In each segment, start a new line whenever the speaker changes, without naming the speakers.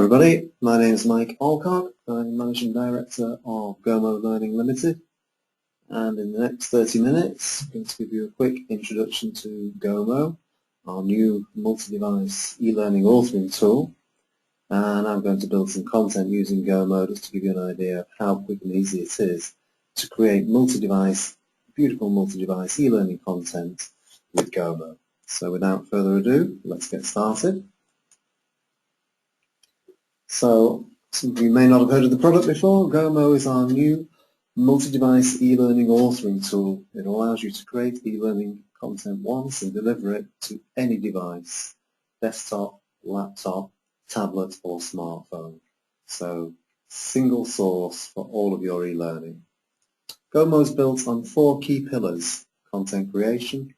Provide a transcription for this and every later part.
everybody, my name is Mike Alcock. I'm Managing Director of Gomo Learning Limited, and in the next 30 minutes I'm going to give you a quick introduction to Gomo, our new multi-device e-learning authoring tool, and I'm going to build some content using Gomo just to give you an idea of how quick and easy it is to create beautiful multi-device e-learning content with Gomo. So without further ado, let's get started. So, some of you may not have heard of the product before. Gomo is our new multi-device e-learning authoring tool. It allows you to create e-learning content once and deliver it to any device, desktop, laptop, tablet or smartphone. So, single source for all of your e-learning. Gomo is built on 4 key pillars: content creation,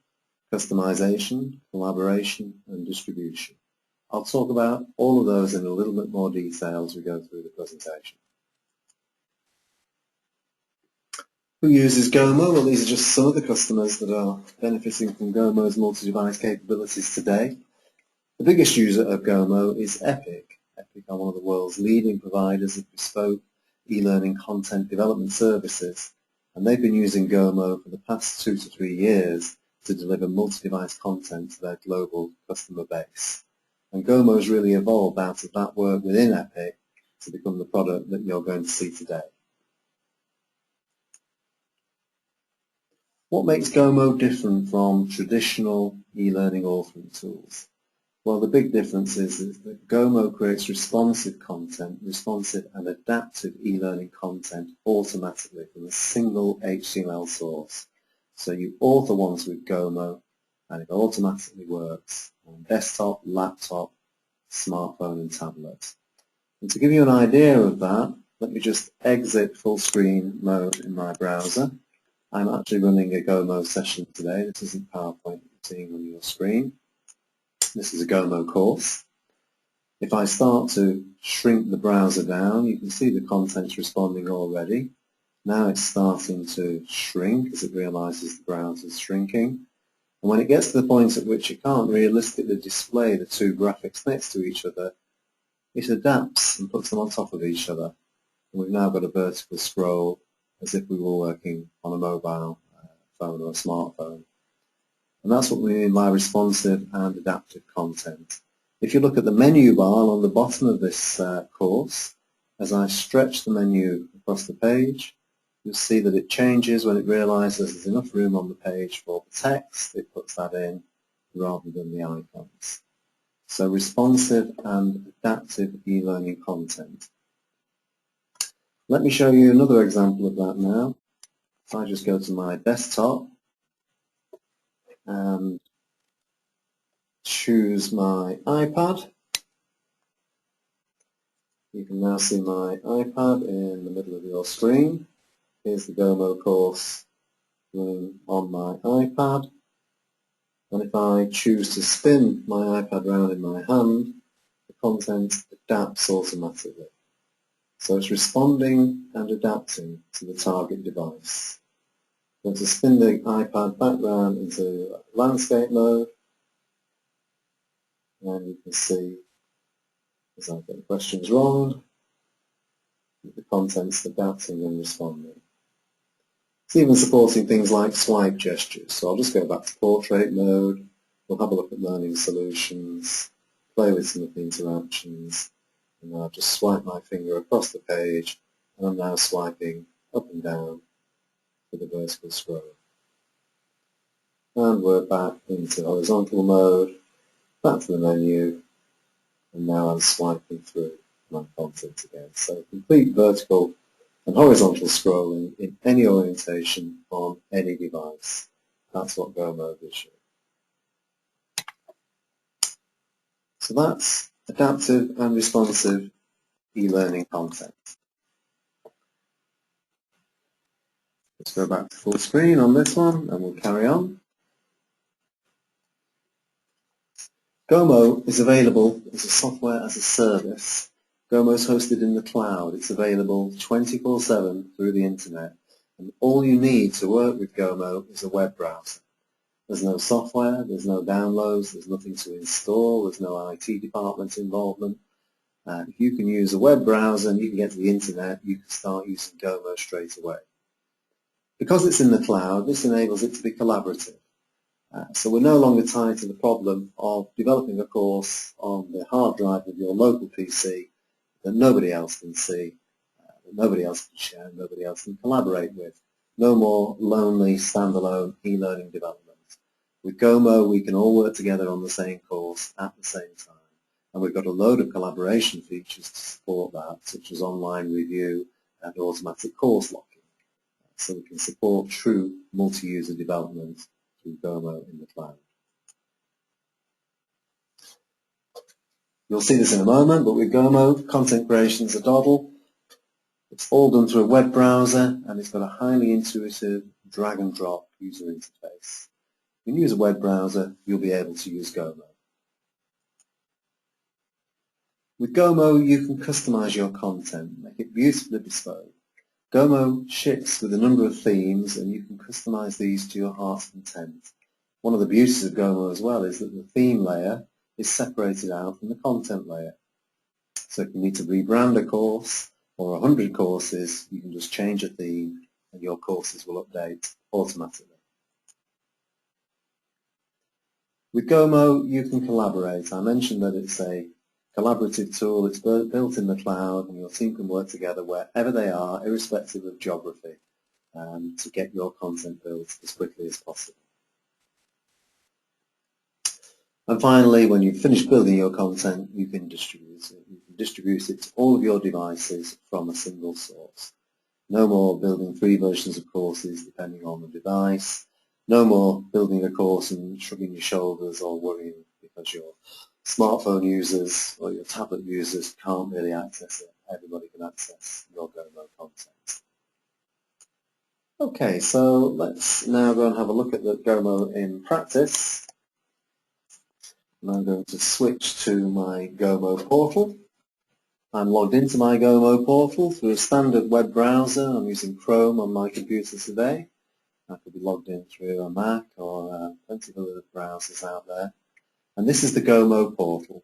customization, collaboration and distribution. I'll talk about all of those in a little bit more detail as we go through the presentation. Who uses Gomo? Well, these are just some of the customers that are benefiting from Gomo's multi-device capabilities today. The biggest user of Gomo is Epic. Epic are one of the world's leading providers of bespoke e-learning content development services, and they've been using Gomo for the past 2 to 3 years to deliver multi-device content to their global customer base. And Gomo has really evolved out of that work within Epic to become the product that you're going to see today. What makes Gomo different from traditional e-learning authoring tools? Well, the big difference is that Gomo creates responsive and adaptive e-learning content automatically from a single HTML source. So you author once with Gomo and it automatically works on desktop, laptop, smartphone and tablet. And to give you an idea of that, let me just exit full screen mode in my browser. I'm actually running a Gomo session today. This isn't PowerPoint you're seeing on your screen. This is a Gomo course. If I start to shrink the browser down, you can see the content's responding already. Now it's starting to shrink as it realizes the browser's shrinking. And when it gets to the point at which it can't realistically display the 2 graphics next to each other, it adapts and puts them on top of each other. And we've now got a vertical scroll as if we were working on a mobile phone or a smartphone. And that's what we mean by responsive and adaptive content. If you look at the menu bar on the bottom of this course, as I stretch the menu across the page, you'll see that it changes when it realizes there's enough room on the page for the text. It puts that in rather than the icons. So responsive and adaptive e-learning content. Let me show you another example of that now. If I just go to my desktop and choose my iPad, you can now see my iPad in the middle of your screen. Here's the Gomo course running on my iPad, and if I choose to spin my iPad around in my hand, the content adapts automatically. So it's responding and adapting to the target device. I'm going to spin the iPad back round into landscape mode, and you can see, as I get questions wrong, the content's adapting and responding. It's even supporting things like swipe gestures. So I'll just go back to portrait mode. We'll have a look at learning solutions, play with some of the interactions, and I'll just swipe my finger across the page, and I'm now swiping up and down with the vertical scroll. And we're back into horizontal mode, back to the menu, and now I'm swiping through my content again. So complete vertical and horizontal scrolling in any orientation on any device. That's what Gomo gives you. So that's adaptive and responsive e-learning content. Let's go back to full screen on this one and we'll carry on. Gomo is available as a software as a service. Gomo is hosted in the cloud. It's available 24/7 through the internet, and all you need to work with Gomo is a web browser. There's no software, there's no downloads, there's nothing to install, there's no IT department involvement. If you can use a web browser and you can get to the internet, you can start using Gomo straight away. Because it's in the cloud, this enables it to be collaborative. So we're no longer tied to the problem of developing a course on the hard drive of your local PC that nobody else can see, that nobody else can share, nobody else can collaborate with. No more lonely, standalone e-learning development. With Gomo, we can all work together on the same course at the same time. And we've got a load of collaboration features to support that, such as online review and automatic course locking. So we can support true multi-user development through Gomo in the cloud. You'll see this in a moment, but with Gomo, content creation is a doddle. It's all done through a web browser, and it's got a highly intuitive drag-and-drop user interface. When you use a web browser, you'll be able to use Gomo. With Gomo, you can customize your content, make it beautifully bespoke. Gomo ships with a number of themes, and you can customize these to your heart's content. One of the beauties of Gomo as well is that the theme layer is separated out from the content layer. So if you need to rebrand a course or 100 courses, you can just change a theme and your courses will update automatically. With Gomo, you can collaborate. I mentioned that it's a collaborative tool. It's built in the cloud, and your team can work together wherever they are, irrespective of geography, to get your content built as quickly as possible. And finally, when you've finished building your content, you can distribute it. You can distribute it to all of your devices from a single source. No more building 3 versions of courses depending on the device. No more building a course and shrugging your shoulders or worrying because your smartphone users or your tablet users can't really access it. Everybody can access your Gomo content. Okay, so let's now go and have a look at the Gomo in practice. And I'm going to switch to my Gomo portal. I'm logged into my Gomo portal through a standard web browser. I'm using Chrome on my computer today. I could be logged in through a Mac or plenty of other browsers out there. And this is the Gomo portal.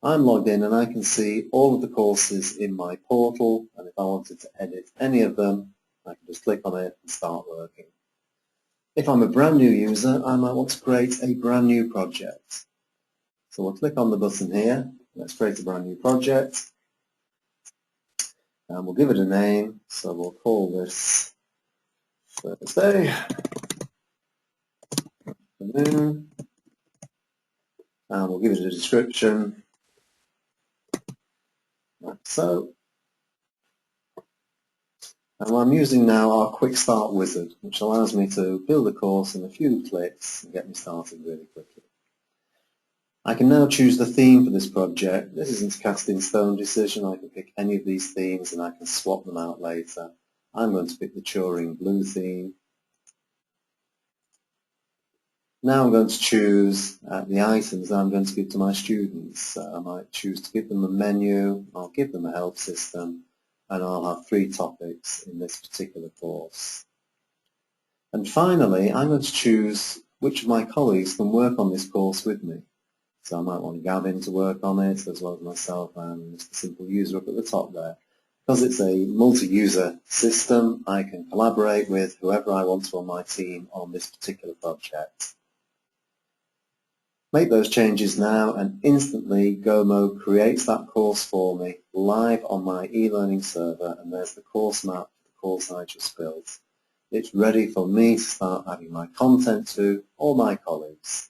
I'm logged in and I can see all of the courses in my portal, and if I wanted to edit any of them, I can just click on it and start working. If I'm a brand new user, I might want to create a brand new project. So we'll click on the button here. Let's create a brand new project. And we'll give it a name. So we'll call this Thursday afternoon. And we'll give it a description. Like so. And I'm using now our Quick Start Wizard, which allows me to build a course in a few clicks and get me started really quickly. I can now choose the theme for this project. This isn't a cast in stone decision. I can pick any of these themes and I can swap them out later. I'm going to pick the Turing Blue theme. Now I'm going to choose the items that I'm going to give to my students. I might choose to give them a menu, I'll give them a help system, and I'll have 3 topics in this particular course. And finally, I'm going to choose which of my colleagues can work on this course with me. So I might want Gavin to work on it, as well as myself and Mr. Simple User up at the top there. Because it's a multi-user system, I can collaborate with whoever I want to on my team on this particular project. Make those changes now, and instantly Gomo creates that course for me live on my e-learning server, and there's the course map for the course I just built. It's ready for me to start adding my content to, or my colleagues.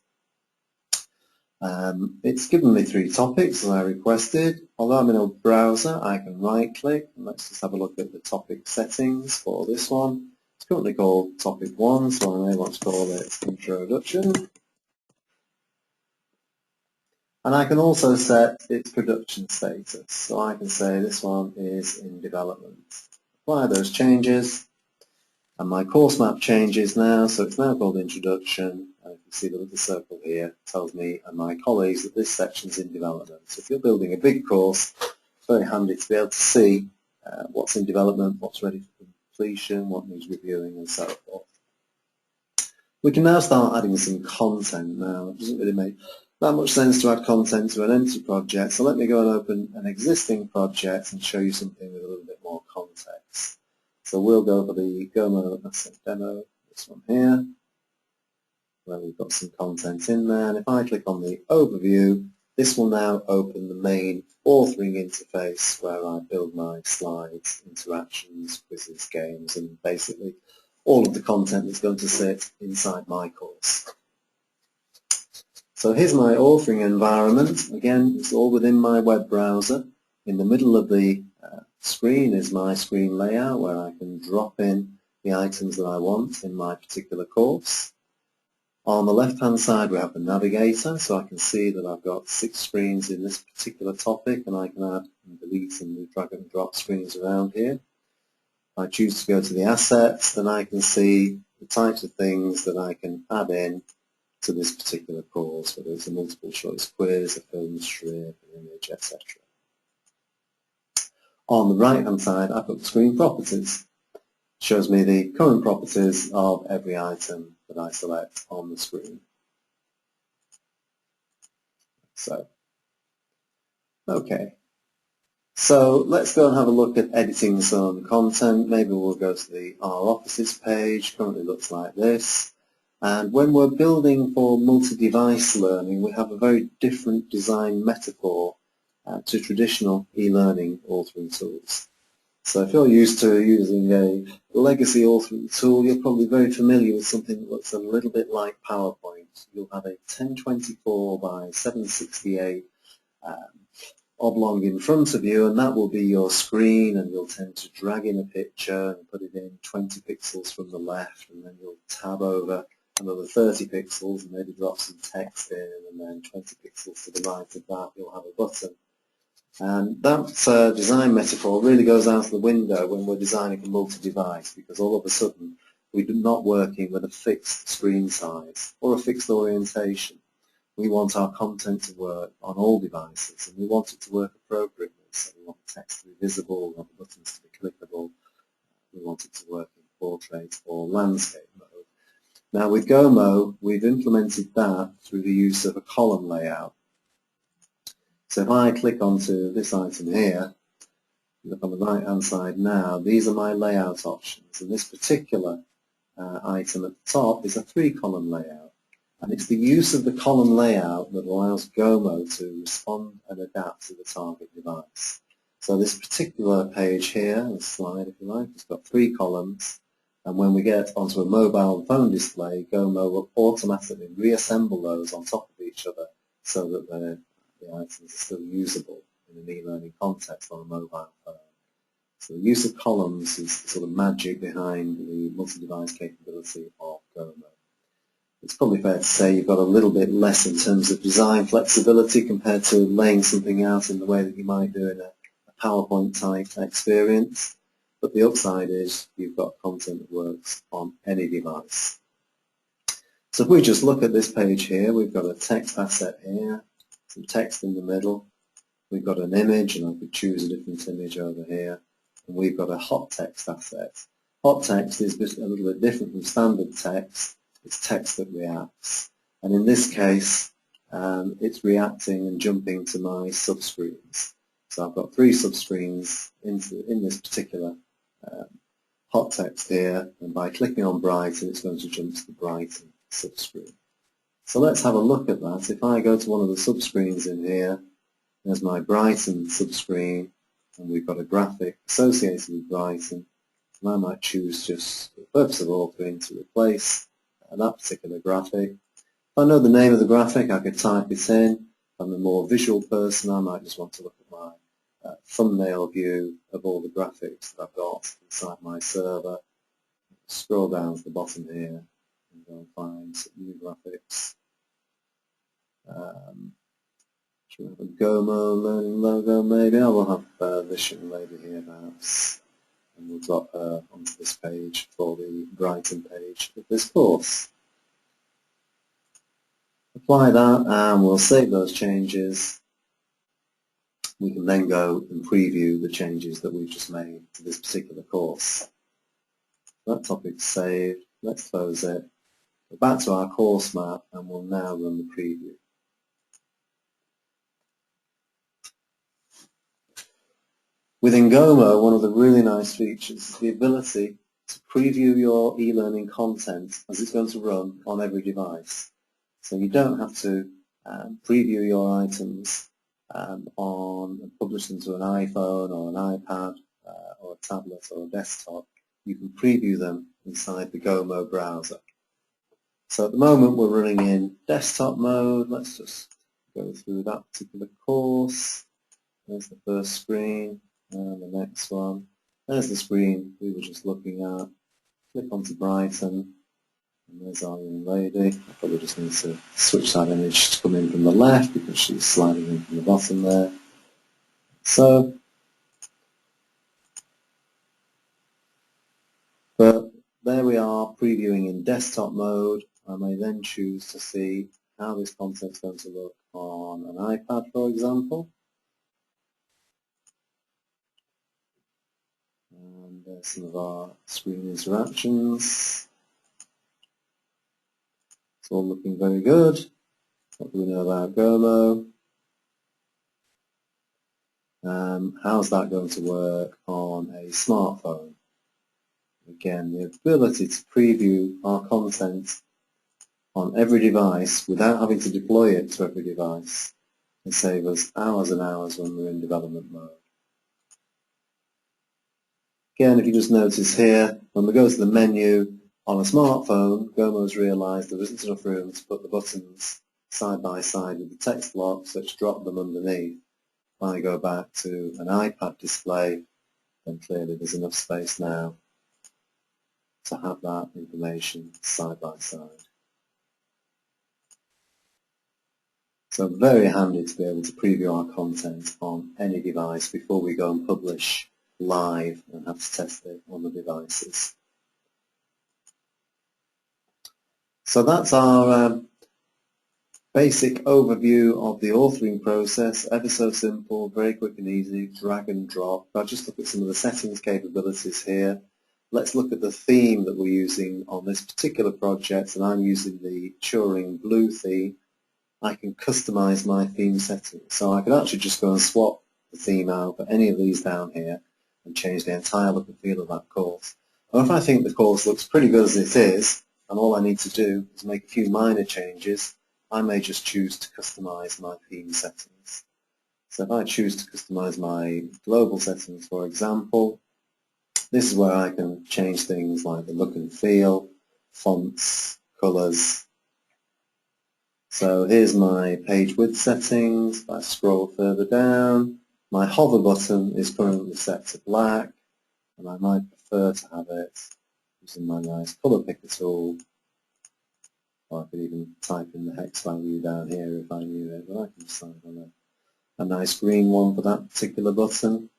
It's given me 3 topics as I requested. Although I'm in a browser, I can right-click, and let's just have a look at the topic settings for this one. It's currently called Topic 1, so I may want to call it Introduction. And I can also set its production status. So I can say this one is in development. Apply those changes, and my course map changes now, so it's now called Introduction. And you can see the little circle here tells me and my colleagues that this section is in development. So if you're building a big course, it's very handy to be able to see what's in development, what's ready for completion, what needs reviewing, and so forth. We can now start adding some content now. It doesn't really make that much sense to add content to an empty project, so let me go and open an existing project and show you something with a little bit more context. So we'll go for the Gomo asset demo, this one here, where we've got some content in there, and if I click on the overview, this will now open the main authoring interface where I build my slides, interactions, quizzes, games, and basically all of the content that's going to sit inside my course. So here's my authoring environment. Again, it's all within my web browser. In the middle of the screen is my screen layout where I can drop in the items that I want in my particular course. On the left-hand side we have the navigator, so I can see that I've got 6 screens in this particular topic, and I can add and delete and move, drag and drop screens around here. If I choose to go to the assets, then I can see the types of things that I can add in to this particular course, whether it's a multiple choice quiz, a film strip, an image, etc. On the right-hand side I've got screen properties. It shows me the current properties of every item that I select on the screen. Okay. So let's go and have a look at editing some content. Maybe we'll go to our offices page. Currently looks like this. And when we're building for multi-device learning, we have a very different design metaphor to traditional e-learning authoring tools. So if you're used to using a legacy authoring tool, you're probably very familiar with something that looks a little bit like PowerPoint. You'll have a 1024 by 768 oblong in front of you, and that will be your screen, and you'll tend to drag in a picture and put it in 20 pixels from the left, and then you'll tab over another 30 pixels and maybe drop some text in, and then 20 pixels to the right of that you'll have a button. And that design metaphor really goes out the window when we're designing for multi-device, because all of a sudden we're not working with a fixed screen size or a fixed orientation. We want our content to work on all devices, and we want it to work appropriately. So we want the text to be visible, we want the buttons to be clickable, we want it to work in portrait or landscape mode. Now with Gomo, we've implemented that through the use of a column layout. So if I click onto this item here, look on the right hand side now, these are my layout options, and this particular item at the top is a 3-column layout. And it's the use of the column layout that allows Gomo to respond and adapt to the target device. So this particular page here, the slide if you like, it's got 3 columns, and when we get onto a mobile phone display, Gomo will automatically reassemble those on top of each other so that the items are still usable in an e-learning context on a mobile phone. So the use of columns is the sort of magic behind the multi-device capability of Gomo. It's probably fair to say you've got a little bit less in terms of design flexibility compared to laying something out in the way that you might do in a PowerPoint type experience, but the upside is you've got content that works on any device. So if we just look at this page here, we've got a text asset here, some text in the middle, we've got an image, and I could choose a different image over here, and we've got a hot text asset. Hot text is just a little bit different from standard text. It's text that reacts, and in this case it's reacting and jumping to my subscreens. So I've got 3 subscreens in this particular hot text here, and by clicking on Brighton it's going to jump to the Brighton subscreen. So let's have a look at that. If I go to one of the subscreens in here, there's my Brighton subscreen, and we've got a graphic associated with Brighton, and I might choose just for the purpose of authoring to replace that particular graphic. If I know the name of the graphic, I could type it in. If I'm a more visual person, I might just want to look at my thumbnail view of all the graphics that I've got inside my server. Scroll down to the bottom here and go and find some new graphics. Should we have a Gomo learning logo maybe? I will have this young lady here perhaps. And we'll drop her onto this page for the Brighton page of this course. Apply that and we'll save those changes. We can then go and preview the changes that we've just made to this particular course. That topic's saved. Let's close it. Go back to our course map and we'll now run the preview. Within Gomo, one of the really nice features is the ability to preview your e-learning content as it's going to run on every device. So you don't have to preview your items and publish them to an iPhone or an iPad or a tablet or a desktop. You can preview them inside the Gomo browser. So at the moment we're running in desktop mode. Let's just go through that particular course. There's the first screen and the next one. There's the screen we were just looking at. Click onto Brighton and there's our young lady. I probably just need to switch that image to come in from the left because she's sliding in from the bottom there. So, but there we are previewing in desktop mode. I may then choose to see how this content's going to look on an iPad, for example. And there's some of our screen interactions. It's all looking very good. What do we know about Gomo? How's that going to work on a smartphone? Again, the ability to preview our content on every device without having to deploy it to every device can save us hours and hours when we're in development mode. Again, if you just notice here, when we go to the menu on a smartphone, Gomo's realised there isn't enough room to put the buttons side by side with the text block, so it's dropped them underneath. When I go back to an iPad display, then clearly there's enough space now to have that information side by side. So very handy to be able to preview our content on any device before we go and publish live and have to test it on the devices. So that's our basic overview of the authoring process. Ever so simple, very quick and easy, drag and drop. I'll just look at some of the settings capabilities here. Let's look at the theme that we're using on this particular project, and I'm using the Turing Blue theme. I can customize my theme settings. So I could actually just go and swap the theme out for any of these down here and change the entire look and feel of that course. Or if I think the course looks pretty good as it is, and all I need to do is make a few minor changes, I may just choose to customize my theme settings. So if I choose to customize my global settings, for example, this is where I can change things like the look and feel, fonts, colors. So here's my page width settings. If I scroll further down, my hover button is currently set to black, and I might prefer to have it using my nice color picker tool. Or I could even type in the hex value down here if I knew it, but I can decide on a nice green one for that particular button.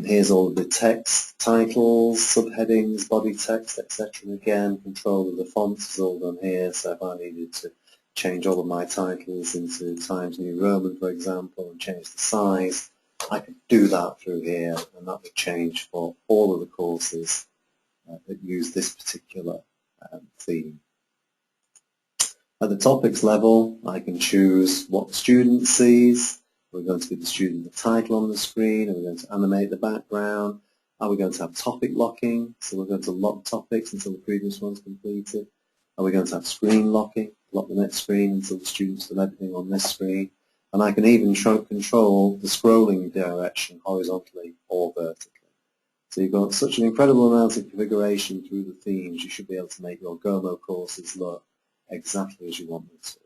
Here's all of the text, titles, subheadings, body text, etc. And again, control of the fonts is all done here, so if I needed to change all of my titles into Times New Roman, for example, and change the size, I could do that through here, and that would change for all of the courses that use this particular theme. At the topics level, I can choose what the student sees. We're going to give the student the title on the screen. Are we going to animate the background? Are we going to have topic locking? So we're going to lock topics until the previous one's completed. Are we going to have screen locking? Lock the next screen until the student's done everything on this screen. And I can even control the scrolling direction horizontally or vertically. So you've got such an incredible amount of configuration through the themes, you should be able to make your Gomo courses look exactly as you want them to.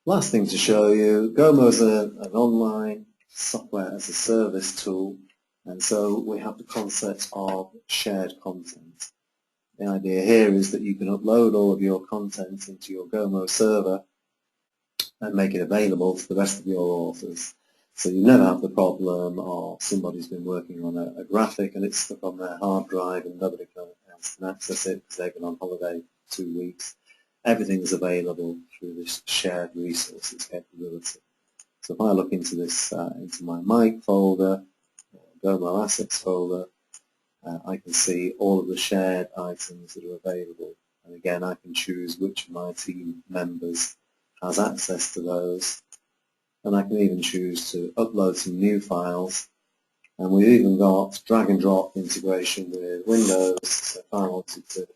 Last thing to show you, Gomo is an online software as a service tool, and so we have the concept of shared content. The idea here is that you can upload all of your content into your Gomo server and make it available to the rest of your authors. So you never have the problem of somebody's been working on a graphic and it's stuck on their hard drive and nobody else can access it because they've been on holiday for 2 weeks. Everything is available through this shared resources capability. So if I look into this, into my Mike folder, or Gomo Assets folder, I can see all of the shared items that are available. And again, I can choose which of my team members has access to those. and I can even choose to upload some new files. And we've even got drag and drop integration with Windows. So if I wanted to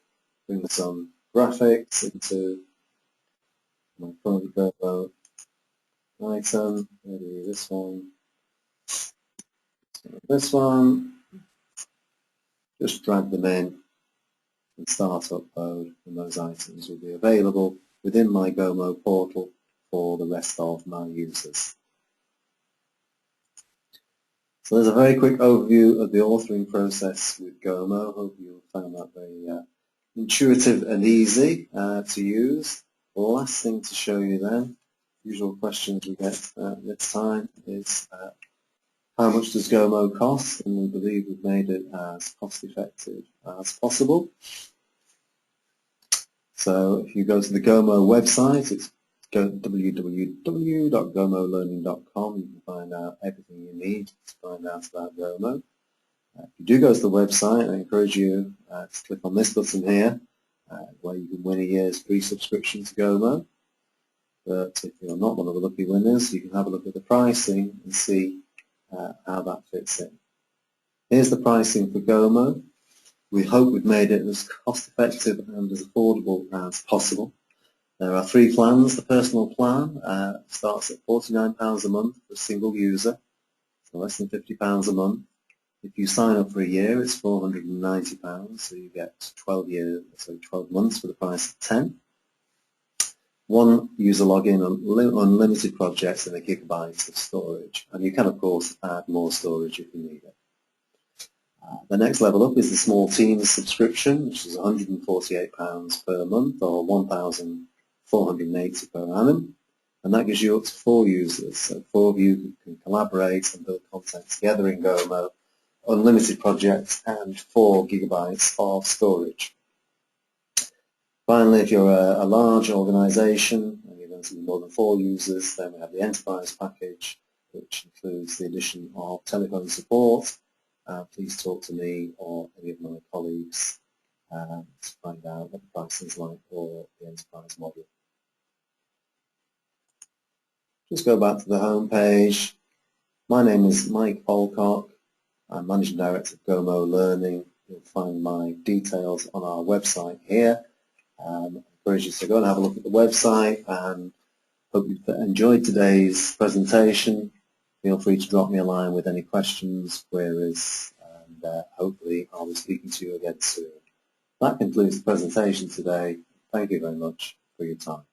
bring some graphics into my current Gomo item, maybe this one, just drag them in and start upload, and those items will be available within my Gomo portal for the rest of my users. So there's a very quick overview of the authoring process with Gomo. Hope you found that very intuitive and easy to use. The last thing to show you then, usual questions we get this time, is how much does Gomo cost? And we believe we've made it as cost effective as possible. So if you go to the Gomo website, it's www.gomolearning.com. You can find out everything you need to find out about Gomo. If you do go to the website, I encourage you to click on this button here, where you can win a year's free subscription to Gomo. But if you're not one of the lucky winners, you can have a look at the pricing and see how that fits in. Here's the pricing for Gomo. We hope we've made it as cost-effective and as affordable as possible. There are 3 plans. The personal plan starts at £49 a month for a single user, so less than £50 a month. If you sign up for a year, it's £490, so you get 12 months for the price of 10. 1 user login, unlimited projects, and a gigabyte of storage. And you can, of course, add more storage if you need it. The next level up is the small teams subscription, which is £148 per month or £1,480 per annum. And that gives you up to 4 users, so 4 of you can collaborate and build content together in Gomo, unlimited projects, and 4 gigabytes of storage. Finally, if you're a large organization and you're going to be more than 4 users, then we have the enterprise package, which includes the addition of telephone support. Please talk to me or any of my colleagues to find out what the pricing is like for the enterprise model. Just go back to the home page. My name is Mike Alcock. I'm Managing Director of Gomo Learning. You'll find my details on our website here. I encourage you to go and have a look at the website, and hope you've enjoyed today's presentation. Feel free to drop me a line with any questions, queries, and hopefully I'll be speaking to you again soon. That concludes the presentation today. Thank you very much for your time.